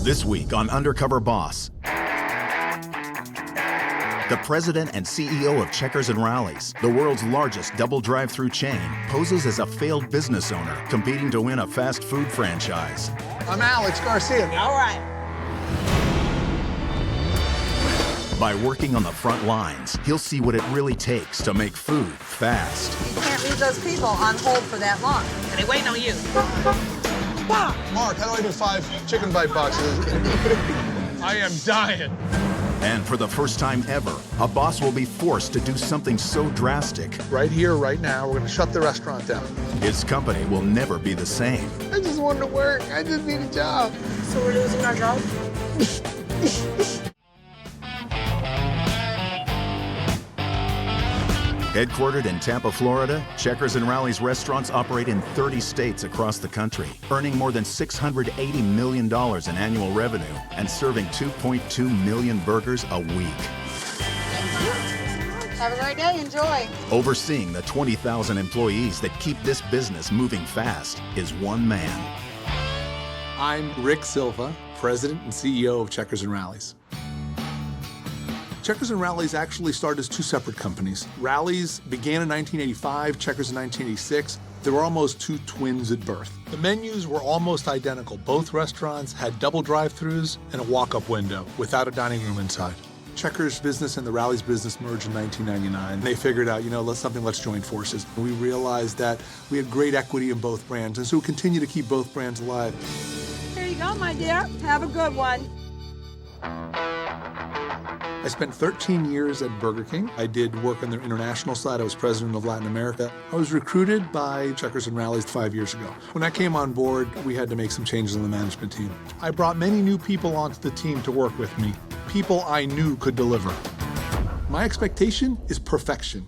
This week on Undercover Boss, the president and CEO of Checkers and Rallies, the world's largest double drive-through chain, poses as a failed business owner competing to win a fast food franchise. I'm Alex Garcia. All right. By working on the front lines, he'll see what it really takes to make food fast. You can't leave those people on hold for that long. Are they waiting on you? Mark, how do I do 5 chicken bite boxes? I am dying. And for the first time ever, a boss will be forced to do something so drastic. Right here, right now, we're gonna shut the restaurant down. His company will never be the same. I just wanted to work. I just need a job. So we're losing our job? Headquartered in Tampa, Florida, Checkers and Rallies restaurants operate in 30 states across the country, earning more than $680 million in annual revenue and serving 2.2 million burgers a week. Have a great day. Enjoy. Overseeing the 20,000 employees that keep this business moving fast is one man. I'm Rick Silva, President and CEO of Checkers and Rallies. Checkers and Rallies actually started as 2 separate companies. Rallies began in 1985, Checkers in 1986. They were almost 2 twins at birth. The menus were almost identical. Both restaurants had double drive-thrus and a walk-up window without a dining room inside. Checkers business and the Rallies business merged in 1999. They figured out, let's join forces. We realized that we had great equity in both brands, and so we continue to keep both brands alive. Here you go, my dear. Have a good one. I spent 13 years at Burger King. I did work on their international side. I was president of Latin America. I was recruited by Checkers and Rallies 5 years ago. When I came on board, we had to make some changes on the management team. I brought many new people onto the team to work with me, people I knew could deliver. My expectation is perfection.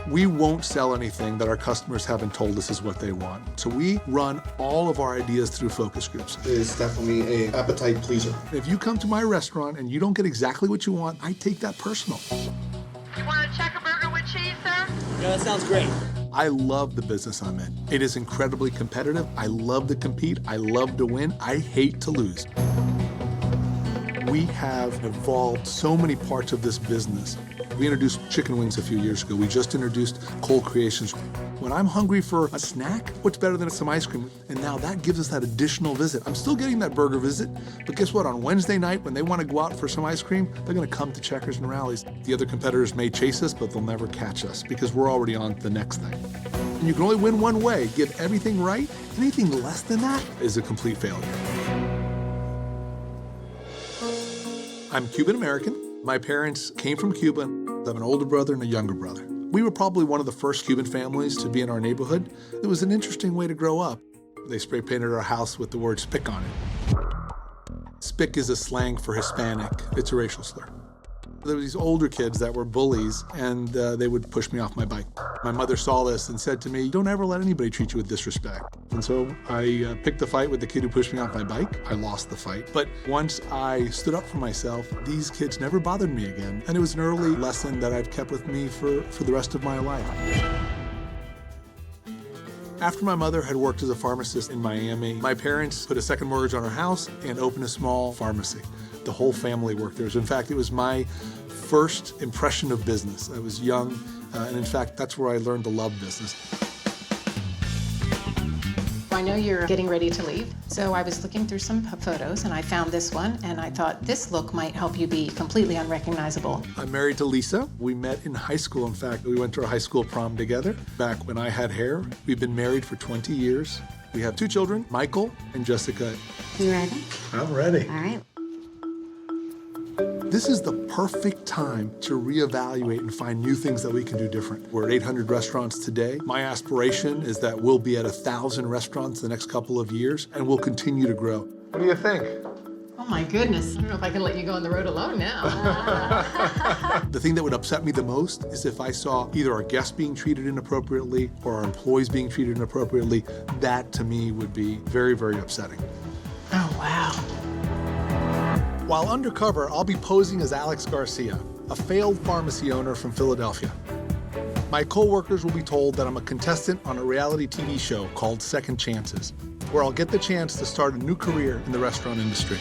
We won't sell anything that our customers haven't told us is what they want. So we run all of our ideas through focus groups. It's definitely an appetite pleaser. If you come to my restaurant and you don't get exactly what you want, I take that personal. You want a checker burger with cheese, sir? Yeah, that sounds great. I love the business I'm in. It is incredibly competitive. I love to compete. I love to win. I hate to lose. We have evolved so many parts of this business. We introduced chicken wings a few years ago. We just introduced cold creations. When I'm hungry for a snack, what's better than some ice cream? And now that gives us that additional visit. I'm still getting that burger visit, but guess what? On Wednesday night, when they want to go out for some ice cream, they're going to come to Checkers and Rallies. The other competitors may chase us, but they'll never catch us because we're already on to the next thing. And you can only win one way. Give everything right. Anything less than that is a complete failure. I'm Cuban American. My parents came from Cuba. I have an older brother and a younger brother. We were probably one of the first Cuban families to be in our neighborhood. It was an interesting way to grow up. They spray painted our house with the word "spick" on it. Spick is a slang for Hispanic. It's a racial slur. There were these older kids that were bullies, and they would push me off my bike. My mother saw this and said to me, "Don't ever let anybody treat you with disrespect." And so I picked a fight with the kid who pushed me off my bike. I lost the fight. But once I stood up for myself, these kids never bothered me again. And it was an early lesson that I've kept with me for the rest of my life. After my mother had worked as a pharmacist in Miami, my parents put a second mortgage on our house and opened a small pharmacy. The whole family worked there. In fact, it was my first impression of business. I was young, and in fact, that's where I learned to love business. I know you're getting ready to leave, so I was looking through some photos, and I found this one, and I thought this look might help you be completely unrecognizable. I'm married to Lisa. We met in high school. In fact, we went to our high school prom together back when I had hair. We've been married for 20 years. We have 2 children, Michael and Jessica. You ready? I'm ready. All right. This is the perfect time to reevaluate and find new things that we can do different. We're at 800 restaurants today. My aspiration is that we'll be at 1,000 restaurants the next couple of years, and we'll continue to grow. What do you think? Oh my goodness. I don't know if I can let you go on the road alone now. The thing that would upset me the most is if I saw either our guests being treated inappropriately or our employees being treated inappropriately. That, to me, would be very, very upsetting. Oh, wow. While undercover, I'll be posing as Alex Garcia, a failed pharmacy owner from Philadelphia. My coworkers will be told that I'm a contestant on a reality TV show called Second Chances. where I'll get the chance to start a new career in the restaurant industry.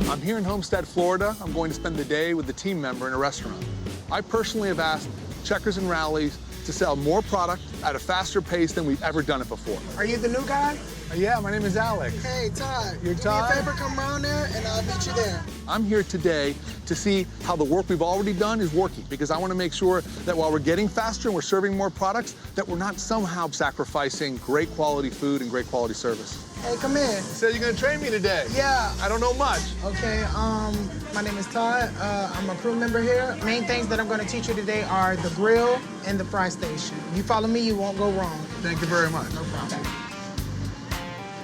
I'm here in Homestead, Florida. I'm going to spend the day with a team member in a restaurant. I personally have asked Checkers and Rallies to sell more product at a faster pace than we've ever done it before. Are you the new guy? Yeah, my name is Alex. Hey, Todd. You're Do Todd? me a favor, come around there, and I'll meet you there. I'm here today to see how the work we've already done is working, because I want to make sure that while we're getting faster and we're serving more products, that we're not somehow sacrificing great quality food and great quality service. Hey, come in. So you're going to train me today? Yeah. I don't know much. Okay, my name is Todd. I'm a crew member here. Main things that I'm gonna teach you today are the grill and the fry station. You follow me, you won't go wrong. Thank you very much. No problem.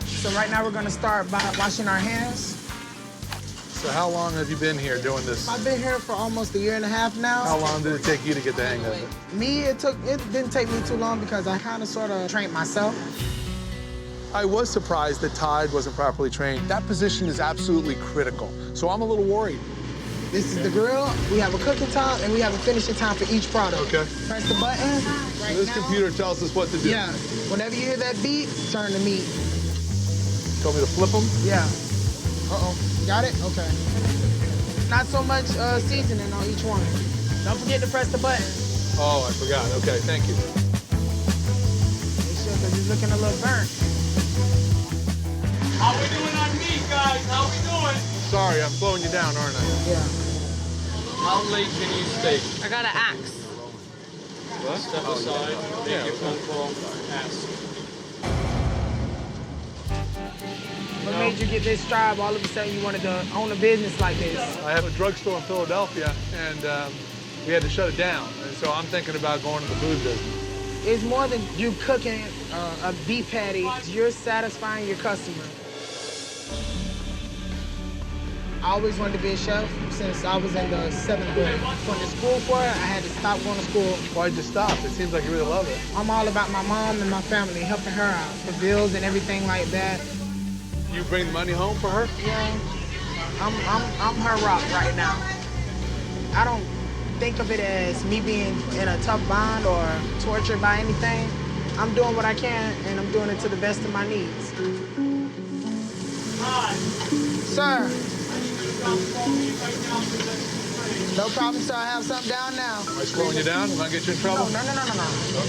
So right now we're gonna start by washing our hands. So how long have you been here doing this? I've been here for almost a year and a half now. How long did it take you to get the hang of it? Me, it didn't take me too long because I kind of sort of trained myself. I was surprised that Todd wasn't properly trained. That position is absolutely critical, so I'm a little worried. This is the grill. We have a cooking time and we have a finishing time for each product. Okay. Press the button. Right This now. computer tells us what to do. Yeah. Whenever you hear that beep, turn the meat. Told me to flip them? Yeah. Uh-oh. Got it? Okay. Not so much seasoning on each one. Don't forget to press the button. Oh, I forgot. Okay, thank you. Make sure because it's looking a little burnt. How we doing on meat, guys? How we doing? Sorry, I'm slowing you down, aren't I? Yeah. How late can you stay? I got an axe. What? Step aside, make your phone call, ask. What made you get this job? All of a sudden you wanted to own a business like this? I have a drugstore in Philadelphia, and we had to shut it down. And so I'm thinking about going to the food business. It's more than you cooking a beef patty. You're satisfying your customer. I always wanted to be a chef since I was in the 7th grade. Went to school for it. I had to stop going to school. Why'd you stop? It seems like you really love it. I'm all about my mom and my family, helping her out for bills and everything like that. You bring money home for her? Yeah, I'm her rock right now. I don't think of it as me being in a tough bond or tortured by anything. I'm doing what I can, and I'm doing it to the best of my needs. Hi. Sir. No problem, sir. I have something down now. Am I slowing you down? Am I get you in trouble? No.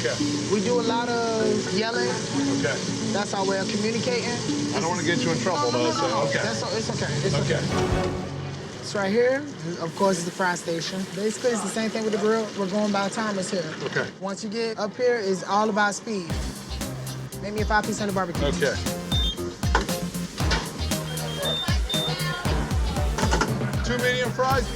Okay. We do a lot of yelling. Okay. That's our way of communicating. I don't want to get you in trouble, though. So, okay. It's okay. It's okay. It's right here. Of course, it's the fry station. Basically, it's the same thing with the grill. We're going by timers here. Okay. Once you get up here, it's all about speed. Make me a 5-piece honey barbecue. Okay. Two medium fries.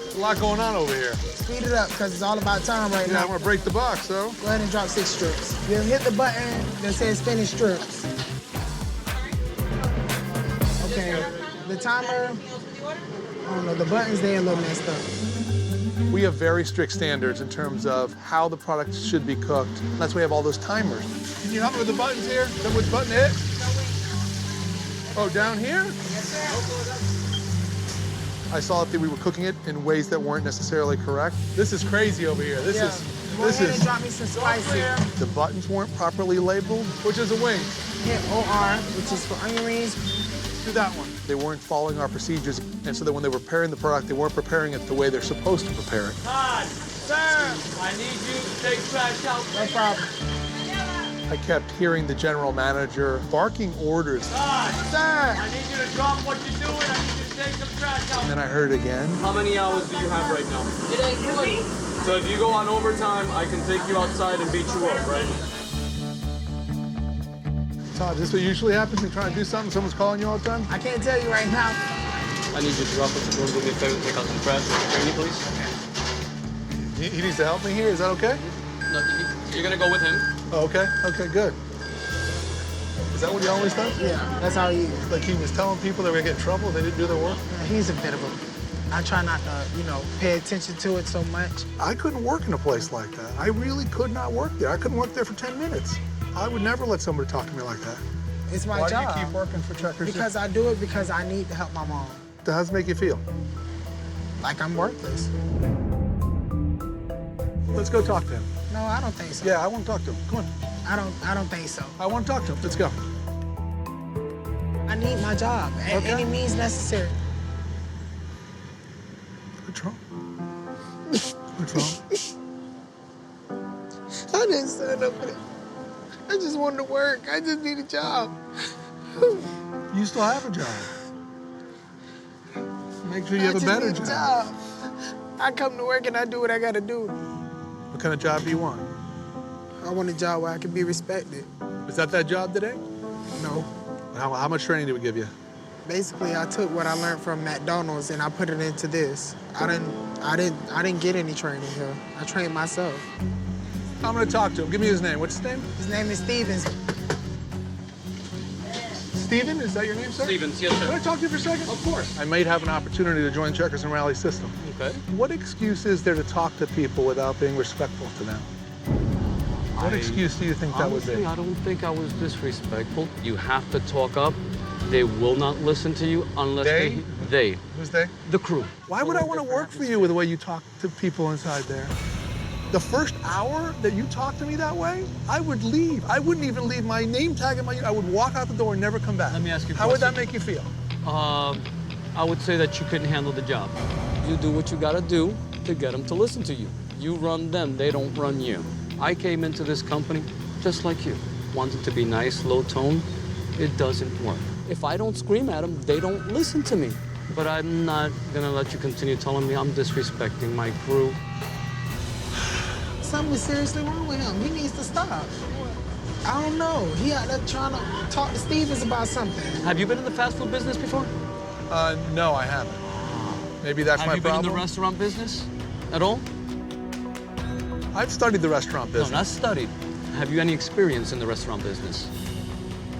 There's a lot going on over here. Speed it up, because it's all about time right Yeah, now. I'm gonna break the box, though. Go ahead and drop 6 strips. You hit the button that says finish strips. Okay, the timer, I don't know, the buttons, they're a little messed up. We have very strict standards in terms of how the product should be cooked. That's why we have all those timers. Can you help me with the buttons here? Tell me which button to hit? Oh, down here? Yes, sir. I saw that we were cooking it in ways that weren't necessarily correct. This is crazy over here. This Go ahead and is. drop me some spicy. The buttons weren't properly labeled, which is a wing. Hit OR, which is for onion rings. Do that one. They weren't following our procedures, and so that when they were preparing the product, they weren't preparing it the way they're supposed to prepare it. Todd, Sir. I need you to take trash out. No problem. I kept hearing the general manager barking orders, Todd, Sir. I need you to drop what you're doing. I need you to take some trash out. and then I heard it again. How many hours do you have right now? So if you go on overtime, I can take you outside and beat you up, right? Todd, is this what usually happens? You trying to do something, someone's calling you all the time? I can't tell you right now. I need you to drop what you're doing. Do me a favor, take out some trash. Bring me, please. He needs to help me here, is that okay? No, you're gonna go with him. Oh, okay, okay, good. Is that what he always does? Yeah, that's how he is. Like he was telling people they were gonna get in trouble if they didn't do their work? Yeah, he's a bit of a... I try not to, pay attention to it so much. I couldn't work in a place like that. I really could not work there. I couldn't work there for 10 minutes. I would never let somebody talk to me like that. It's my Why job. do you keep working for Checkers? Because I do it because I need to help my mom. How does it make you feel? Like I'm worthless. Let's go talk to him. No, I don't think so. Yeah, I want to talk to him. Come on. I don't think so. I want to talk to him. Let's go. I need my job at Okay. any means necessary. What's wrong? What's wrong? I didn't sign up for it. I just wanted to work. I just need a job. You still have a job. Make sure you have a better job. I come to work and I do what I gotta do. What kind of job do you want? I want a job where I can be respected. Is that job today? No. How much training did we give you? Basically, I took what I learned from McDonald's and I put it into this. I didn't get any training here. I trained myself. I'm gonna talk to him. Give me his name. What's his name? His name is Stevens. Steven, is that your name, sir? Stevens, yes, Can I sir. talk to you for a second? Of course. I might have an opportunity to join Checkers and Rally system. Okay. What excuse is there to talk to people without being respectful to them? What excuse do you think that would be? Honestly, I don't think I was disrespectful. You have to talk up. They will not listen to you unless they. Who's they? The crew. Why would I want to work for you with the way you talk to people inside there? The first hour that you talk to me that way, I would leave. I wouldn't even leave my name tag in I would walk out the door and never come back. Let me ask you a How would that question. make you feel? I would say that you couldn't handle the job. You do what you gotta do to get them to listen to you. You run them, they don't run you. I came into this company just like you. Wanted to be nice, low tone. It doesn't work. If I don't scream at them, they don't listen to me. But I'm not gonna let you continue telling me I'm disrespecting my crew. Something's seriously wrong with him. He needs to stop. I don't know. He out there trying to talk to Stevens about something. Have you been in the fast food business before? No, I haven't. Maybe that's Have my you been problem. in the restaurant business at all? I've studied the restaurant business. No, not studied. Have you any experience in the restaurant business?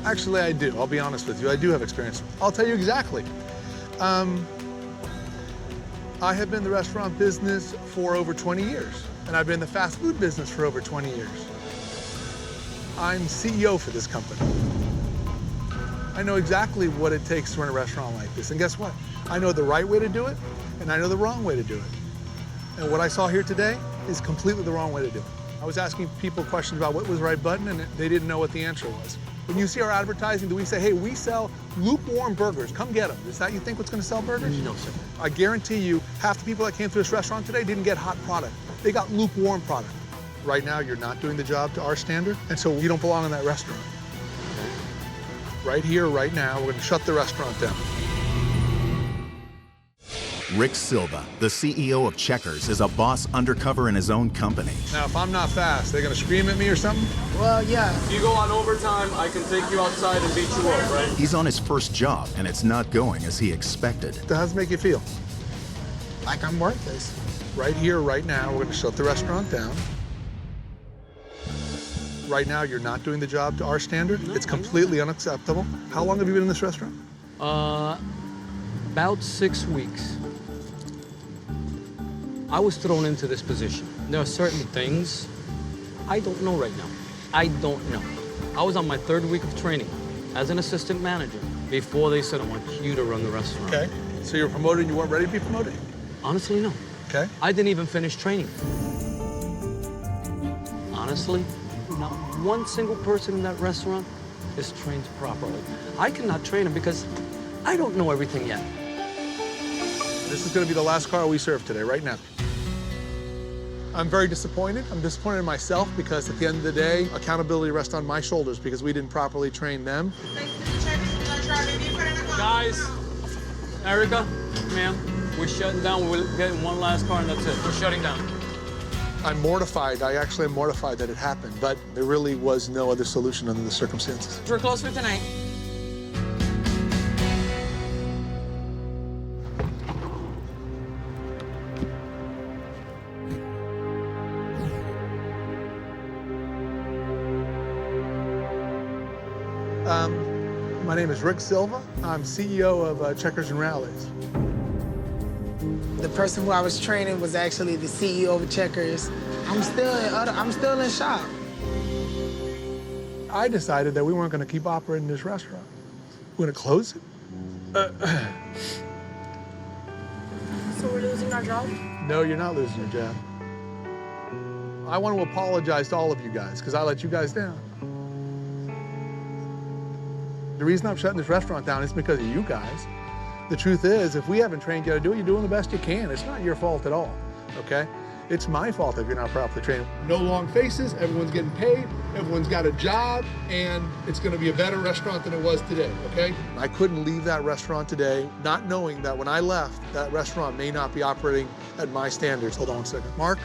Actually, I do. I'll be honest with you. I do have experience. I'll tell you exactly. I have been in the restaurant business for over 20 years, and I've been in the fast food business for over 20 years. I'm CEO for this company. I know exactly what it takes to run a restaurant like this, and guess what? I know the right way to do it, and I know the wrong way to do it. And what I saw here today is completely the wrong way to do it. I was asking people questions about what was the right button, and they didn't know what the answer was. When you see our advertising, do we say, hey, we sell lukewarm burgers, come get them? Is that you think what's gonna sell burgers? No, sir. I guarantee you, half the people that came through this restaurant today didn't get hot product. They got lukewarm product. Right now, you're not doing the job to our standard, and so you don't belong in that restaurant. Right here, right now, we're gonna shut the restaurant down. Rick Silva, the CEO of Checkers, is a boss undercover in his own company. Now, if I'm not fast, they're gonna scream at me or something? Well, yeah. If you go on overtime, I can take you outside and beat you up, right? He's on his first job, and it's not going as he expected. How does it make you feel? Like I'm worthless. Right here, right now, we're gonna shut the restaurant down. Right now, you're not doing the job to our standard. It's completely unacceptable. How long have you been in this restaurant? About 6 weeks. I was thrown into this position. There are certain things I don't know right now. I don't know. I was on my 3rd week of training as an assistant manager before they said, I want you to run the restaurant. Okay. So you were promoted and you weren't ready to be promoted? Honestly, no. Okay. I didn't even finish training. Honestly, not one single person in that restaurant is trained properly. I cannot train them because I don't know everything yet. This is gonna be the last car we serve today, right now. I'm very disappointed. I'm disappointed in myself because at the end of the day, accountability rests on my shoulders because we didn't properly train them. Guys, Erica, ma'am, we're shutting down. We're getting one last car and that's it. We're shutting down. I'm mortified. I actually am mortified that it happened, but there really was no other solution under the circumstances. We're closed for tonight. My name is Rick Silva. I'm CEO of Checkers and Rallies. The person who I was training was actually the CEO of Checkers. I'm still in shock. I decided that we weren't going to keep operating this restaurant. We're going to close it. So we're losing our job? No, you're not losing your job. I want to apologize to all of you guys because I let you guys down. The reason I'm shutting this restaurant down is because of you guys. The truth is, if we haven't trained you how to do it, you're doing the best you can. It's not your fault at all, okay? It's my fault if you're not properly trained. No long faces, everyone's getting paid, everyone's got a job, and it's gonna be a better restaurant than it was today, okay? I couldn't leave that restaurant today not knowing that when I left, that restaurant may not be operating at my standards. Hold on one second. Mark,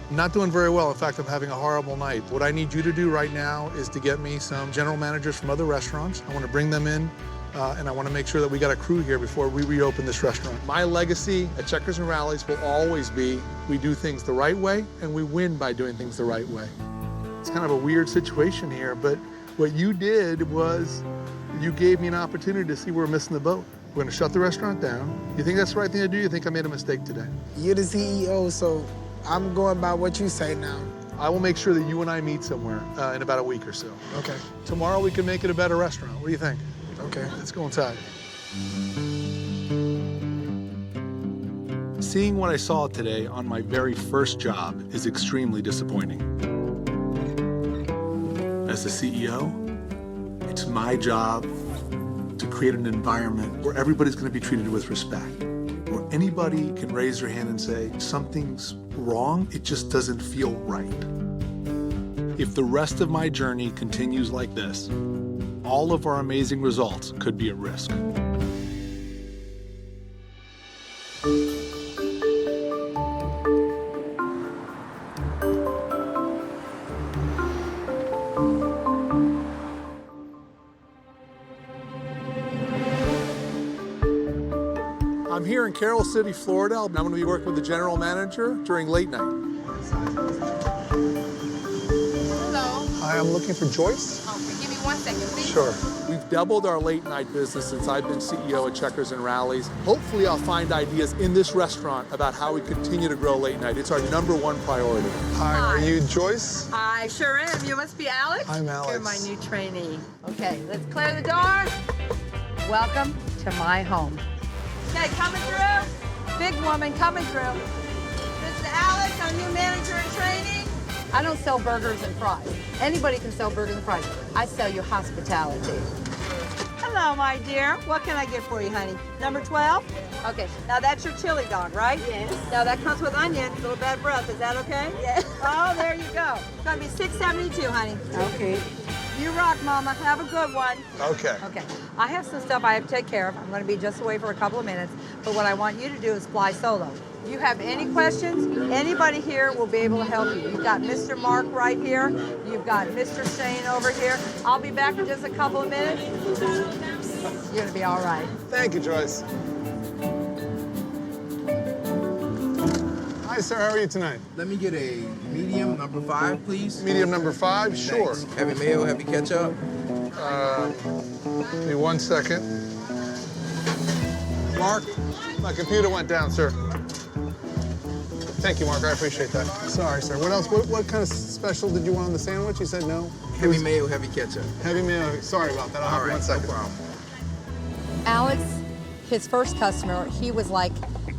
I'm not doing very well. In fact, I'm having a horrible night. What I need you to do right now is to get me some general managers from other restaurants. I want to bring them in, and I want to make sure that we got a crew here before we reopen this restaurant. My legacy at Checkers and Rallies will always be we do things the right way, and we win by doing things the right way. It's kind of a weird situation here, but what you did was you gave me an opportunity to see where we're missing the boat. We're going to shut the restaurant down. You think that's the right thing to do? You think I made a mistake today? You're the CEO, so I'm going by what you say now. I will make sure that you and I meet somewhere in about a week or so. Okay. Tomorrow we can make it a better restaurant. What do you think? Okay. Let's go inside. Seeing what I saw today on my very first job is extremely disappointing. As the CEO, it's my job to create an environment where everybody's going to be treated with respect, where anybody can raise their hand and say, something's wrong, it just doesn't feel right. If the rest of my journey continues like this, all of our amazing results could be at risk. I'm here in Carroll City, Florida. I'm going to be working with the general manager during late night. Hello. Hi, I'm looking for Joyce. Okay, give me 1 second, please. Sure. We've doubled our late night business since I've been CEO at Checkers and Rallies. Hopefully I'll find ideas in this restaurant about how we continue to grow late night. It's our #1 priority. Hi, are you Joyce? I sure am. You must be Alex. I'm Alex. You're my new trainee. Okay, let's clear the door. Welcome to my home. Okay, coming through. Big woman coming through. This is Alex, our new manager in training. I don't sell burgers and fries. Anybody can sell burgers and fries. I sell you hospitality. Hello, my dear. What can I get for you, honey? Number 12? Okay, now that's your chili dog, right? Yes. Now that comes with onions, a little bad breath. Is that okay? Yes. Oh, there you go. It's gonna be $6.72, honey. Okay. You rock, Mama. Have a good one. Okay. Okay. I have some stuff I have to take care of. I'm going to be just away for a couple of minutes. But what I want you to do is fly solo. If you have any questions, anybody here will be able to help you. You've got Mr. Mark right here. You've got Mr. Shane over here. I'll be back in just a couple of minutes. You're going to be all right. Thank you, Joyce. Hi, sir. How are you tonight? Let me get a medium number 5, please. Medium number 5? Sure. Thanks. Heavy mayo, heavy ketchup. Give me 1 second. Mark, my computer went down, sir. Thank you, Mark. I appreciate that. Sorry, sir. What else? What kind of special did you want on the sandwich? You said no? Heavy mayo, heavy ketchup. Heavy mayo. Sorry about that. I'll have 1 second. No problem. Alex, his first customer, he was like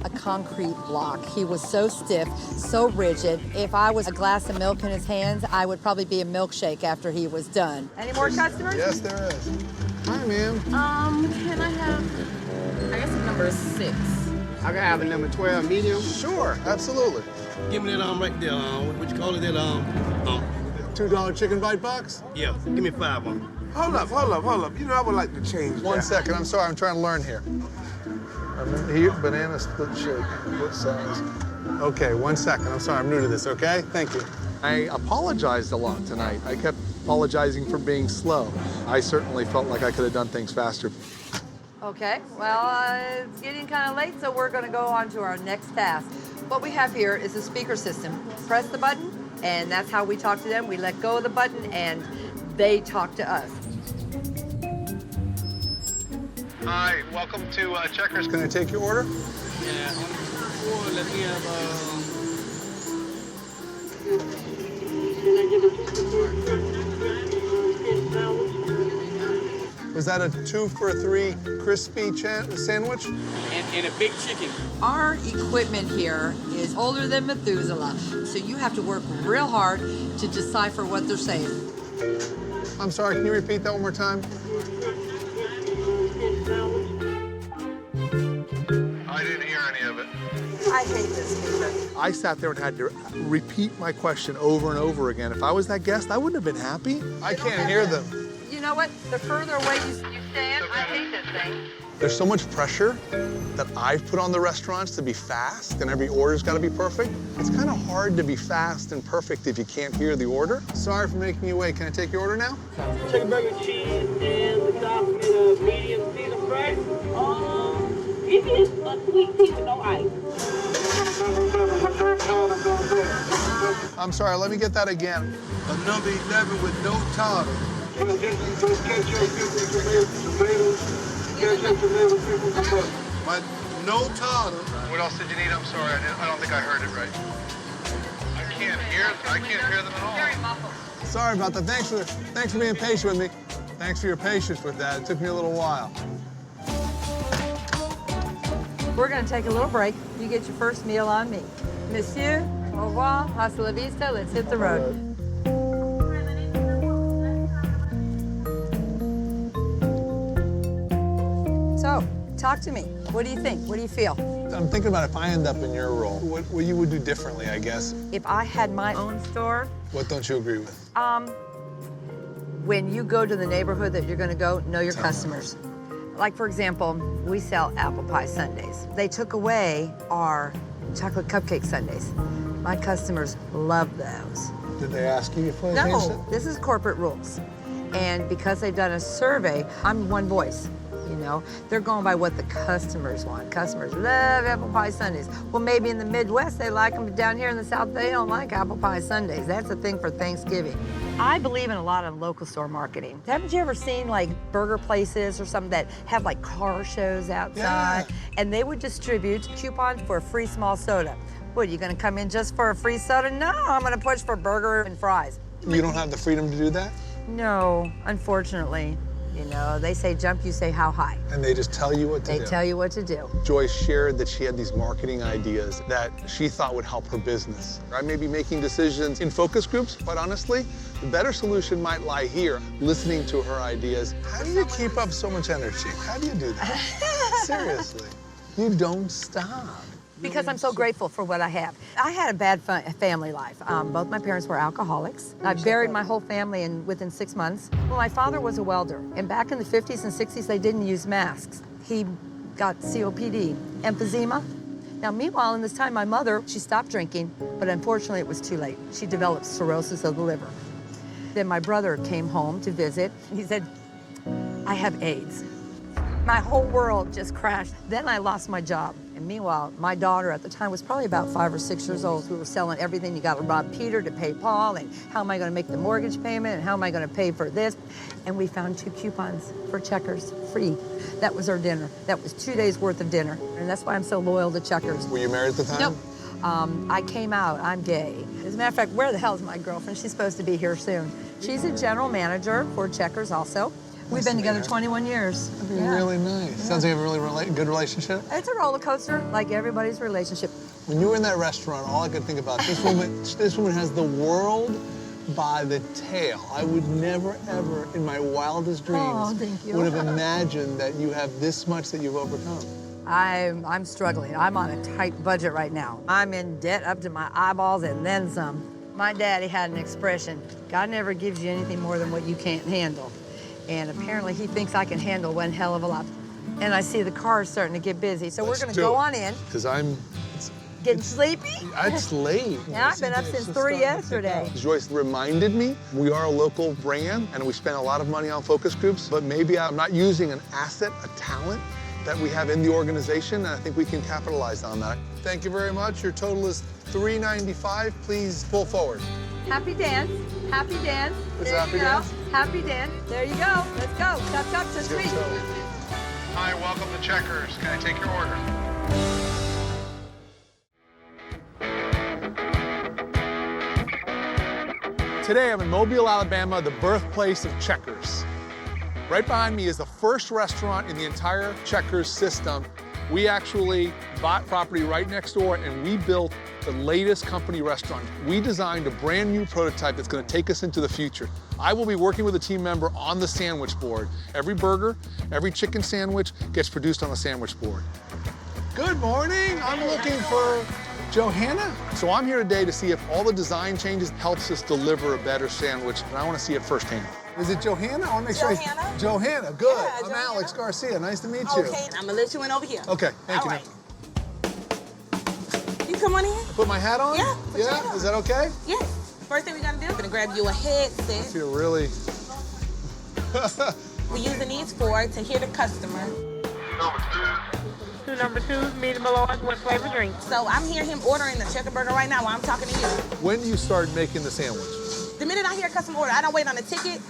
a concrete block. He was so stiff, so rigid. If I was a glass of milk in his hands, I would probably be a milkshake after he was done. Any more customers? Yes, there is. Hi, ma'am. Can I have, I guess a number 6. I can have a number 12 medium. Sure, absolutely. Give me that right there. What you call it? That $2 chicken bite box? Yeah. Give me 5 on them. Hold up. You know, I would like to change 1 second. I'm sorry. I'm trying to learn here. Here, banana split shake. What size? Okay, 1 second. I'm sorry. I'm new to this, okay? Thank you. I apologized a lot tonight. I kept apologizing for being slow. I certainly felt like I could have done things faster. Okay, well, it's getting kind of late, so we're going to go on to our next task. What we have here is a speaker system. Press the button, and that's how we talk to them. We let go of the button, and they talk to us. Hi, welcome to Checkers. Can I take your order? Yeah. Let me have Was that a 2 for $3 crispy sandwich? And a big chicken. Our equipment here is older than Methuselah, so you have to work real hard to decipher what they're saying. I'm sorry, can you repeat that one more time? I didn't hear any of it. I hate this feature. I sat there and had to repeat my question over and over again. If I was that guest, I wouldn't have been happy. I can't hear them. You know what? The further away you stand, I hate this thing. There's so much pressure that I've put on the restaurants to be fast, and every order's got to be perfect. It's kind of hard to be fast and perfect if you can't hear the order. Sorry for making you wait. Can I take your order now? Chicken burger, cheese, and the sauce with a medium Caesar fries. Give me a sweet tea with no ice. I'm sorry, let me get that again. A number 11 with no tartar. My no tartar. What else did you need? I'm sorry, I don't think I heard it right. I can't hear them at all. Very muffled. Sorry about that. Thanks for being patient with me. Thanks for your patience with that. It took me a little while. We're going to take a little break. You get your first meal on me. Monsieur, au revoir, hasta la vista, let's hit the road. So, talk to me. What do you think? What do you feel? I'm thinking about if I end up in your role, what you would do differently, I guess. If I had my own store, What don't you agree with? when you go to the neighborhood that you're going to go, know your customers. Like, for example, we sell apple pie sundaes. They took away our chocolate cupcake sundaes. My customers love those. Did they ask you if I changed it? No, this is corporate rules. And because they've done a survey, I'm one voice, you know? They're going by what the customers want. Customers love apple pie sundaes. Well, maybe in the Midwest they like them, but down here in the South they don't like apple pie sundaes. That's a thing for Thanksgiving. I believe in a lot of local store marketing. Haven't you ever seen like burger places or something that have like car shows outside? Yeah. And they would distribute coupons for a free small soda. What, are you gonna come in just for a free soda? No, I'm gonna push for burger and fries. You don't have the freedom to do that? No, unfortunately. You know, they say jump, you say how high. And they just tell you what to do? They tell you what to do. Joyce shared that she had these marketing ideas that she thought would help her business. I may be making decisions in focus groups, but honestly, the better solution might lie here, listening to her ideas. How do you keep up so much energy? How do you do that? Seriously, you don't stop. Because I'm so grateful for what I have. I had a bad family life. Both my parents were alcoholics. I buried my whole family within 6 months. Well, my father was a welder, and back in the 50s and 60s, they didn't use masks. He got COPD, emphysema. Now, meanwhile, in this time, my mother, she stopped drinking, but unfortunately, it was too late. She developed cirrhosis of the liver. Then my brother came home to visit. He said, I have AIDS. My whole world just crashed. Then I lost my job. And meanwhile, my daughter at the time was probably about 5 or 6 years old. We were selling everything. You got to rob Peter to pay Paul, and how am I going to make the mortgage payment, and how am I going to pay for this? And we found 2 coupons for Checkers, free. That was our dinner. That was 2 days worth of dinner. And that's why I'm so loyal to Checkers. Were you married at the time? Nope. I came out, I'm gay. As a matter of fact, where the hell is my girlfriend? She's supposed to be here soon. She's a general manager for Checkers also. We've been together 21 years. That'd be really nice. Yeah. Sounds like you have a really good relationship. It's a roller coaster, like everybody's relationship. When you were in that restaurant, all I could think about, this woman has the world by the tail. I would never, ever, in my wildest dreams, would have imagined that you have this much that you've overcome. I'm struggling. I'm on a tight budget right now. I'm in debt up to my eyeballs and then some. My daddy had an expression, God never gives you anything more than what you can't handle. And apparently he thinks I can handle one hell of a lot. And I see the cars starting to get busy, so we're gonna go on in. Because I'm getting sleepy? It's late. Yeah, I've been up since 3 yesterday. Joyce reminded me, we are a local brand and we spend a lot of money on focus groups, but maybe I'm not using an asset, a talent that we have in the organization, and I think we can capitalize on that. Thank you very much. Your total is $395. Please pull forward. Happy dance. Happy dance. Is there happy you go. dance? Happy dance. There you go. Let's go. Chop, chop, to sweet. Hi, welcome to Checkers. Can I take your order? Today I'm in Mobile, Alabama, the birthplace of Checkers. Right behind me is the first restaurant in the entire Checkers system. We actually bought property right next door and we built the latest company restaurant. We designed a brand new prototype that's gonna take us into the future. I will be working with a team member on the sandwich board. Every burger, every chicken sandwich gets produced on a sandwich board. Good morning, I'm looking for Johanna. So I'm here today to see if all the design changes helps us deliver a better sandwich, and I wanna see it firsthand. Is it Johanna? I wanna make sure. Johanna. Johanna, good. Yeah, I'm Johanna. Alex Garcia, nice to meet you. Okay, I'm gonna let you in over here. Okay, thank you. All right. You come on in. Put my hat on? Yeah, put your hat Yeah, on. is that okay? Yes. First thing we're gonna do, we're gonna grab you a I headset. feel really. We're using these for to hear the customer. Two number twos, medium or large, what flavor drink? So I'm hearing him ordering the checker burger right now while I'm talking to you. When do you start making the sandwich? The minute I hear a customer order, I don't wait on the ticket.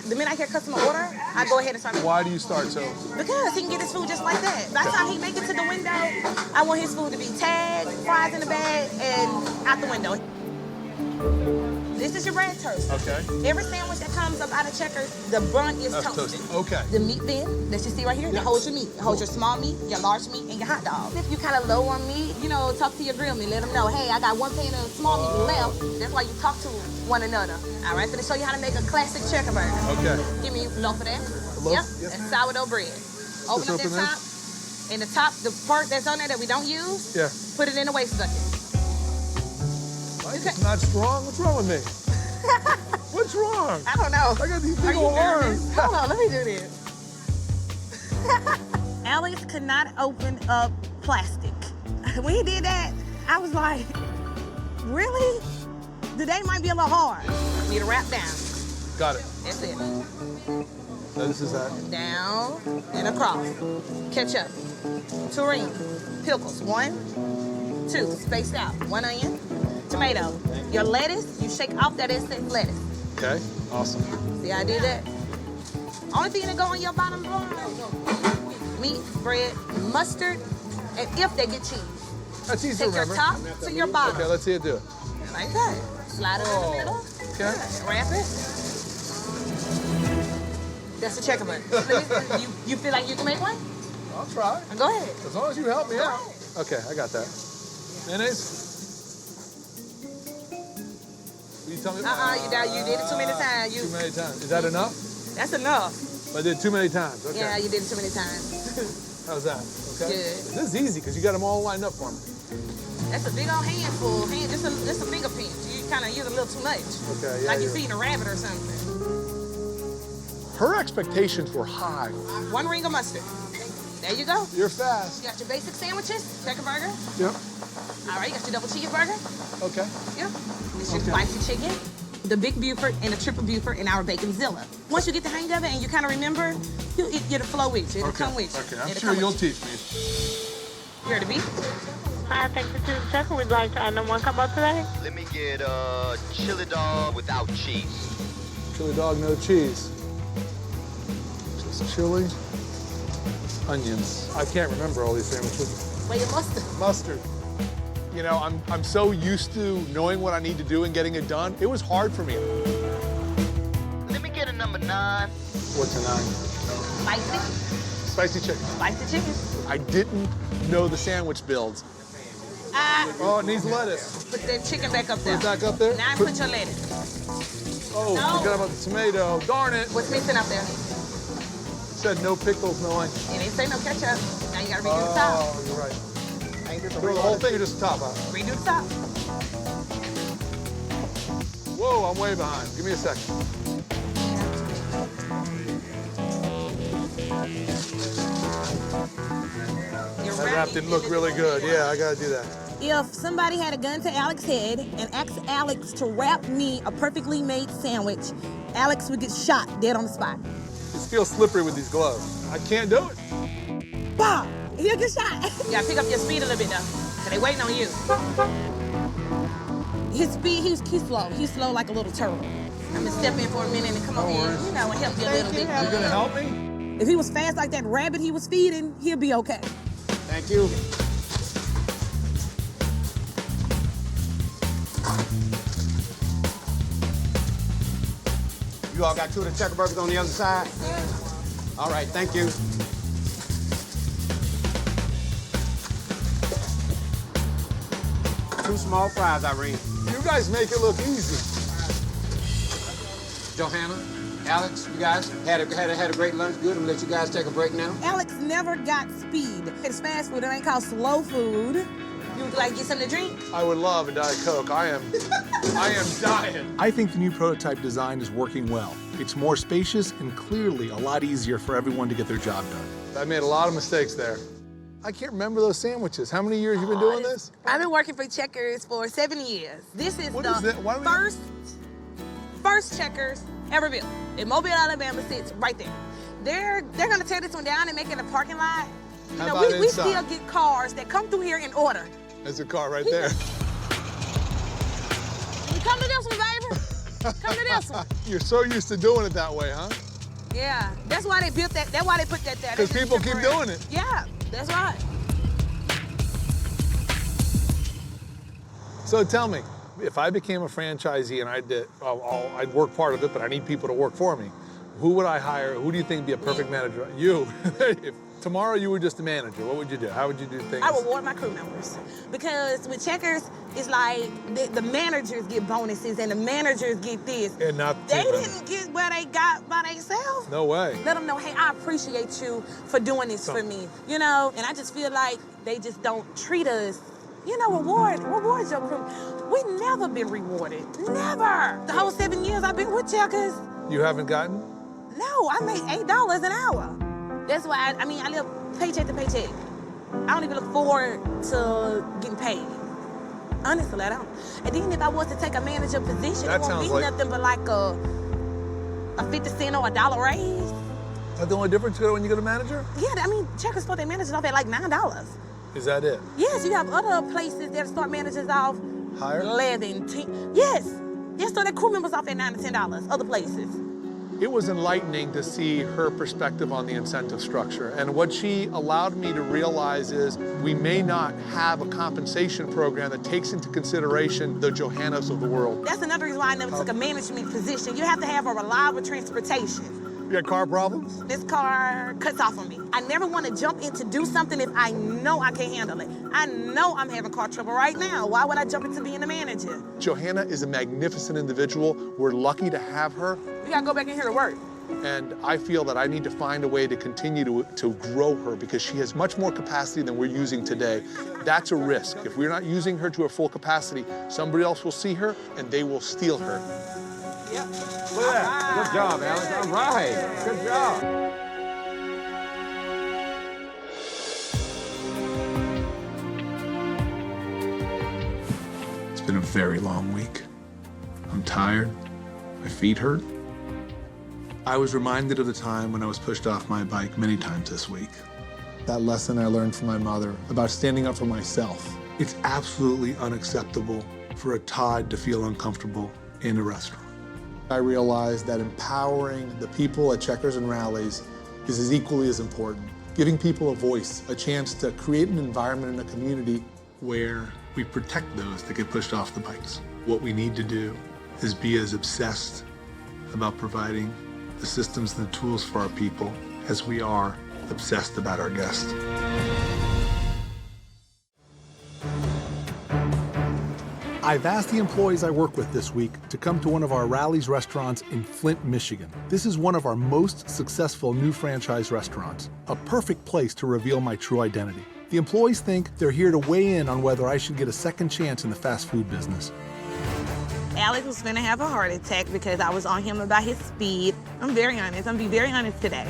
The minute I hear a customer order, I go ahead and start making. Why do you start so? Because he can get his food just like that. By the time he make it to the window, I want his food to be tagged, fries in the bag, and out the window. This is your bread toast. Okay. Every sandwich that comes up out of Checkers, the bun is That's toasted. toasted. Okay. The meat bin that you see right here, that holds your meat. It holds your small meat, your large meat, and your hot dog. If you kind of low on meat, you know, talk to your grill meat. Let them know, hey, I got one pan of small meat left. That's why you talk to one another. All right, so to show you how to make a classic checker burger. Okay. Give me a loaf of that. loaf? Yep, Yep. that's sourdough bread. Open up open that top. In the top, the part that's on there that we don't use, Yeah. put it in the waste bucket. Mike, it's not strong. What's wrong with me? What's wrong? I don't know. I got these Are big you old nervous? arms. Hold on, let me do this. Alex could not open up plastic. When he did that, I was like, really? Today might be a little hard. Need to wrap down. Got it. That's it. No, this is that. Down and across. Ketchup. Tureen. Pickles. 1, 2. Spaced out. 1 onion. Tomato. Your lettuce, you shake off that excess lettuce. Okay. Awesome. See how I did that? Only thing that go on your bottom line, meat, bread, mustard, and if they get cheese. That's easy to Take your remember. top to your bottom. Okay, let's see it do it. Like that. Slide it in the middle. Okay. Wrap it. That's the checker burger. You feel like you can make one? I'll try. Go ahead. As long as you help me out. Okay, I got that. Mayonnaise? Will you tell me? You did it too many times. Too many times. Is that enough? That's enough. I did too many times. Okay. Yeah, you did it too many times. How's that? Okay. Good. This is easy because you got them all lined up for me. That's a big old handful. Just a finger pinch. You kind of use a little too much. Okay, yeah. Like you're feeding a rabbit or something. Her expectations were high. 1 ring of mustard. There you go. You're fast. You got your basic sandwiches, checker burger. Yep. All right, you got your double cheeseburger. Okay. Yep. This your spicy chicken, the big Buford, and the triple Buford, and our bacon Zilla. Once you get the hang of it and you kind of remember, you'll get a flow with you. It'll come with you. Okay, I'm It'll sure come you'll with you. teach me. You heard the beef? Hi, thanks for choosing Checker. We'd like to add number 1 combo today. Let me get a chili dog without cheese. Chili dog, no cheese. Just chili, onions. I can't remember all these sandwiches. Wait, your mustard. Mustard. You know, I'm so used to knowing what I need to do and getting it done. It was hard for me. Let me get a number 9. What's a 9? Spicy. Spicy chicken. Spicy chicken. I didn't know the sandwich builds. Oh, it needs lettuce. Put that chicken back up there. Put it back up there? Now put your lettuce. Oh, No. forgot about the tomato. Darn it. What's missing up there? Said no pickles, no onion. It ain't say no ketchup. Now you gotta redo the top. Oh, you're right. Throw the whole thing or just the top out? Redo the top. Whoa, I'm way behind. Give me a second. That wrap didn't look really good. Yeah, I gotta do that. If somebody had a gun to Alex's head and asked Alex to wrap me a perfectly made sandwich, Alex would get shot dead on the spot. It feels slippery with these gloves. I can't do it. Bob, he'll get shot. You gotta pick up your speed a little bit though, because they waiting on you. His speed, he's slow. He's slow like a little turtle. I'm gonna step in for a minute and come over here, and help you a little bit. You gonna help me? If he was fast like that rabbit he was feeding, he'll be okay. Thank you. You all got 2 of the checker burgers on the other side? All right, thank you. Two small fries, Irene. You guys make it look easy. Johanna, Alex, you guys had a great lunch. Good. I'm gonna let you guys take a break now. Alex never got speed. It's fast food. It ain't called slow food. You would like get something to drink? I would love a Diet Coke. I am dying. I think the new prototype design is working well. It's more spacious and clearly a lot easier for everyone to get their job done. I made a lot of mistakes there. I can't remember those sandwiches. How many years you been doing this? I've been working for Checkers for 7 years. This is What the is that? Why don't we- first Checkers ever built. In Mobile, Alabama sits right there. They're gonna tear this one down and make it a parking lot. You How know, about we inside? still get cars that come through here in order. There's a car right there. You come to this one, baby. Come to this one. You're so used to doing it that way, huh? Yeah, that's why they built that. That's why they put that there. Because That's people keep temporary. doing it. Yeah, that's right. So tell me, if I became a franchisee and I'd work part of it, but I need people to work for me, who would I hire? Who do you think would be a perfect manager? You. If tomorrow you were just a manager, what would you do? How would you do things? I reward my crew members. Because with Checkers, it's like the managers get bonuses and the managers get this. And not They team didn't get what they got by themselves. No way. Let them know, hey, I appreciate you for doing this for me. You know, and I just feel like they just don't treat us, you know, reward your crew. We never been rewarded, never. The whole 7 years I've been with Checkers. You haven't gotten? No, I make $8 an hour. That's why, I live paycheck to paycheck. I don't even look forward to getting paid. Honestly, I don't. And then if I was to take a manager position, That it won't sounds be like- nothing but like a 50 cent or a $1 raise. That's the only difference when you go to manager? Yeah, I mean, Checkers start their managers off at like $9. Is that it? Yes, you have other places that start managers off Higher? 11, 10. Yes. Yes, start their crew members off at $9 to $10, other places. It was enlightening to see her perspective on the incentive structure. And what she allowed me to realize is we may not have a compensation program that takes into consideration the Johannas of the world. That's another reason why I never took a management position. You have to have a reliable transportation. You got car problems? This car cuts off on me. I never want to jump in to do something if I know I can't handle it. I know I'm having car trouble right now. Why would I jump into being a manager? Johanna is a magnificent individual. We're lucky to have her. We gotta go back in here to work. And I feel that I need to find a way to continue to grow her because she has much more capacity than we're using today. That's a risk. If we're not using her to her full capacity, somebody else will see her and they will steal her. Yep. Look at that. Good job, Alex. All right. Good job. It's been a very long week. I'm tired. My feet hurt. I was reminded of the time when I was pushed off my bike many times this week. That lesson I learned from my mother about standing up for myself. It's absolutely unacceptable for a Todd to feel uncomfortable in a restaurant. I realized that empowering the people at Checkers and Rallies is as equally as important. Giving people a voice, a chance to create an environment in a community where we protect those that get pushed off the bikes. What we need to do is be as obsessed about providing the systems and the tools for our people as we are obsessed about our guests. I've asked the employees I work with this week to come to one of our Rallies restaurants in Flint, Michigan. This is one of our most successful new franchise restaurants, a perfect place to reveal my true identity. The employees think they're here to weigh in on whether I should get a second chance in the fast food business. Alex was finna have a heart attack because I was on him about his speed. I'm very honest. I'm gonna be very honest today.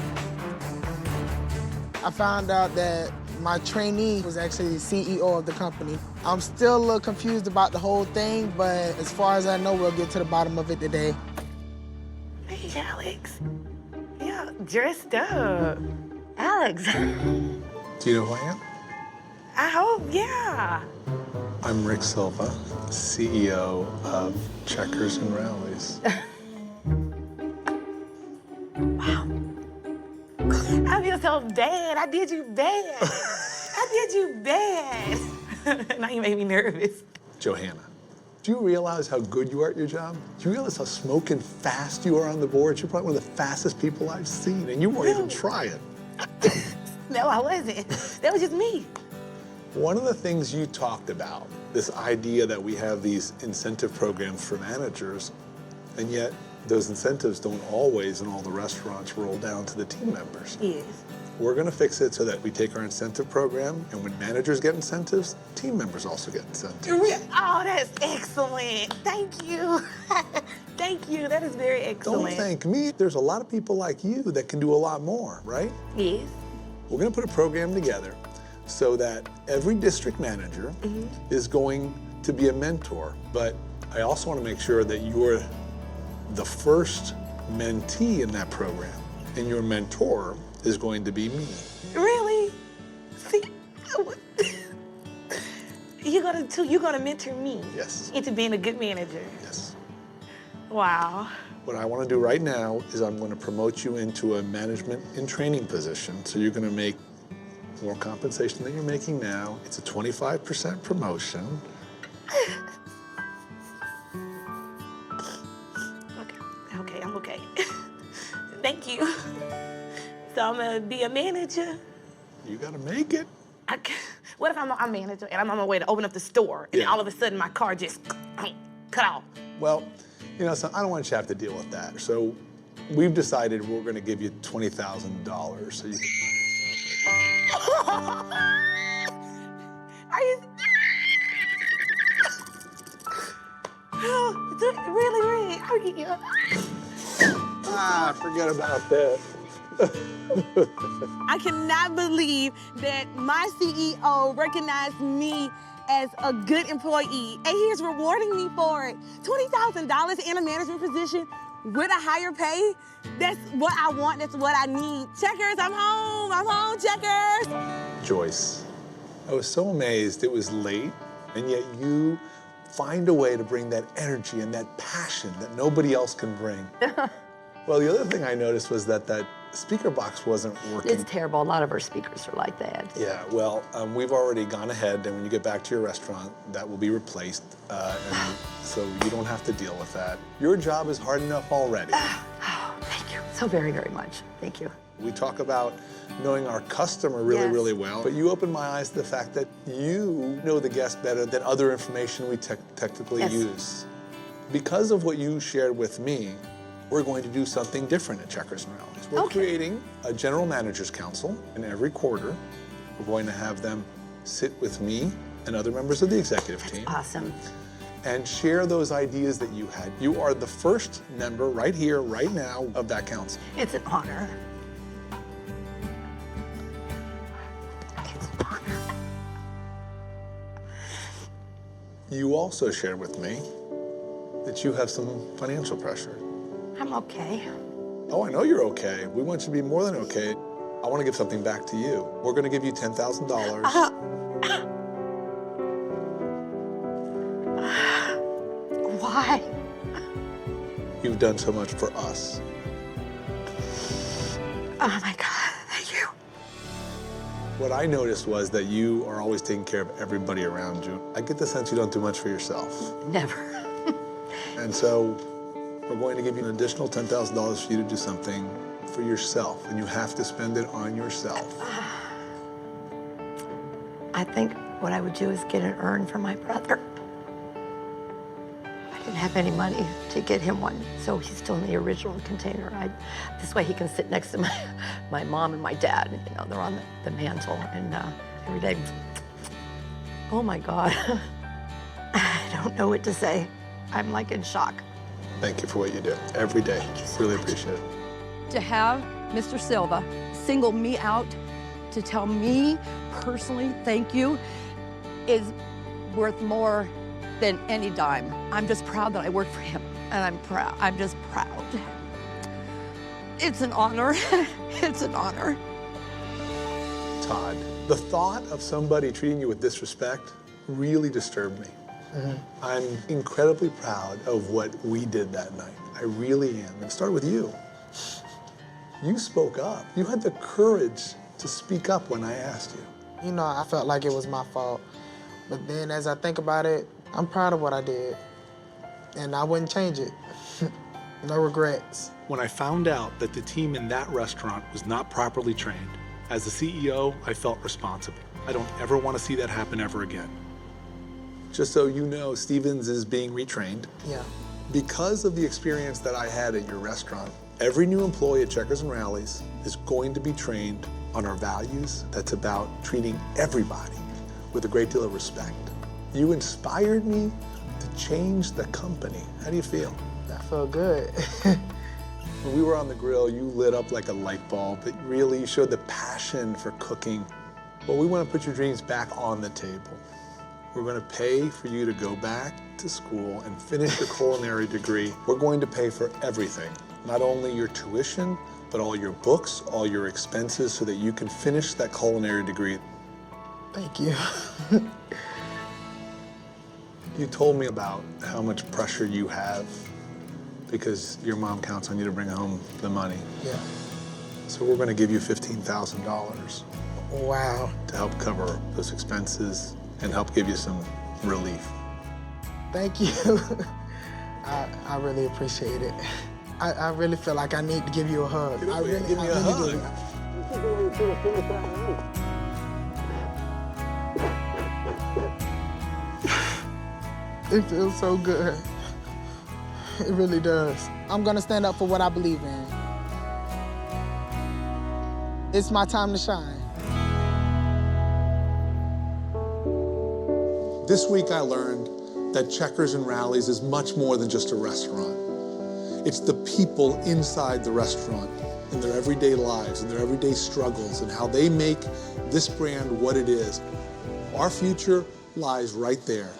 I found out that my trainee was actually the CEO of the company. I'm still a little confused about the whole thing, but as far as I know, we'll get to the bottom of it today. Hey, Alex. Yeah, dressed up. Alex. Do you know who I am? I hope, yeah. I'm Rick Silva, CEO of Checkers and Rallies. Wow. I feel so bad. I did you bad. I did you bad. Now you made me nervous. Johanna. Do you realize how good you are at your job? Do you realize how smoking fast you are on the board? You're probably one of the fastest people I've seen, and you won't even try it. No, I wasn't. That was just me. One of the things you talked about, this idea that we have these incentive programs for managers, and yet those incentives don't always in all the restaurants roll down to the team members. Yes. We're gonna fix it so that we take our incentive program, and when managers get incentives, team members also get incentives. Oh, that's excellent. Thank you. Thank you. That is very excellent. Don't thank me. There's a lot of people like you that can do a lot more, right? Yes. We're gonna put a program together so that every district manager is going to be a mentor. But I also wanna make sure that you're the first mentee in that program, and your mentor is going to be me. Really? See, you're gonna mentor me Yes. into being a good manager. Yes. Wow. What I want to do right now is I'm going to promote you into a management and training position. So you're going to make more compensation than you're making now. It's a 25% promotion. Okay, I'm okay. Thank you. So I'm gonna be a manager. You got to make it. What if I'm a manager and I'm on my way to open up the store and then all of a sudden my car just cut off? Well, you know, so I don't want you to have to deal with that. So we've decided we're going to give you $20,000 so you can. Are you? Really? Are you? Forget about that. I cannot believe that my CEO recognized me as a good employee, and he is rewarding me for it. $20,000 in a management position with a higher pay. That's what I want. That's what I need. Checkers, I'm home. I'm home, Checkers. Joyce, I was so amazed it was late, and yet you find a way to bring that energy and that passion that nobody else can bring. Well, the other thing I noticed was that speaker box wasn't working. It's terrible. A lot of our speakers are like that. Yeah, well, we've already gone ahead, and when you get back to your restaurant, that will be replaced, and so you don't have to deal with that. Your job is hard enough already. Oh, thank you so very, very much. Thank you. We talk about knowing our customer really, really well, but you opened my eyes to the fact that you know the guest better than other information we technically use. Because of what you shared with me, we're going to do something different at Checkers and Rallies. We're creating a general managers council, and every quarter, we're going to have them sit with me and other members of the executive team. Awesome. And share those ideas that you had. You are the first member right here, right now, of that council. It's an honor. It's an honor. You also shared with me that you have some financial pressure. I'm okay. Oh, I know you're okay. We want you to be more than okay. I want to give something back to you. We're going to give you $10,000. Why? You've done so much for us. Oh my God, thank you. What I noticed was that you are always taking care of everybody around you. I get the sense you don't do much for yourself. Never. And so we're going to give you an additional $10,000 for you to do something for yourself, and you have to spend it on yourself. I think what I would do is get an urn for my brother. I didn't have any money to get him one, so he's still in the original container. This way he can sit next to my mom and my dad. You know, they're on the mantle, and every day, oh my God. I don't know what to say. I'm like in shock. Thank you for what you do every day. Really appreciate it. To have Mr. Silva single me out to tell me personally thank you is worth more than any dime. I'm just proud that I work for him, and I'm proud. I'm just proud. It's an honor. It's an honor. Todd, the thought of somebody treating you with disrespect really disturbed me. I'm incredibly proud of what we did that night. I really am. And start with you. You spoke up. You had the courage to speak up when I asked you. You know, I felt like it was my fault. But then as I think about it, I'm proud of what I did. and I wouldn't change it. No regrets. When I found out that the team in that restaurant was not properly trained, as the CEO, I felt responsible. I don't ever want to see that happen ever again. Just so you know, Stevens is being retrained. Yeah. Because of the experience that I had at your restaurant, every new employee at Checkers and Rallies is going to be trained on our values that's about treating everybody with a great deal of respect. You inspired me to change the company. How do you feel? I feel good. When we were on the grill, you lit up like a light bulb. It really showed the passion for cooking. Well, we want to put your dreams back on the table. We're going to pay for you to go back to school and finish your culinary degree. We're going to pay for everything, not only your tuition, but all your books, all your expenses, so that you can finish that culinary degree. Thank you. You told me about how much pressure you have because your mom counts on you to bring home the money. Yeah. So we're going to give you $15,000. Wow. To help cover those expenses and help give you some relief. Thank you. I really appreciate it. I really feel like I need to give you a hug. Give me a hug. It feels so good. It really does. I'm gonna stand up for what I believe in. It's my time to shine. This week I learned that Checkers and Rallies is much more than just a restaurant. It's the people inside the restaurant in their everyday lives and their everyday struggles and how they make this brand what it is. Our future lies right there.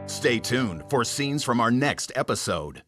Stay tuned for scenes from our next episode.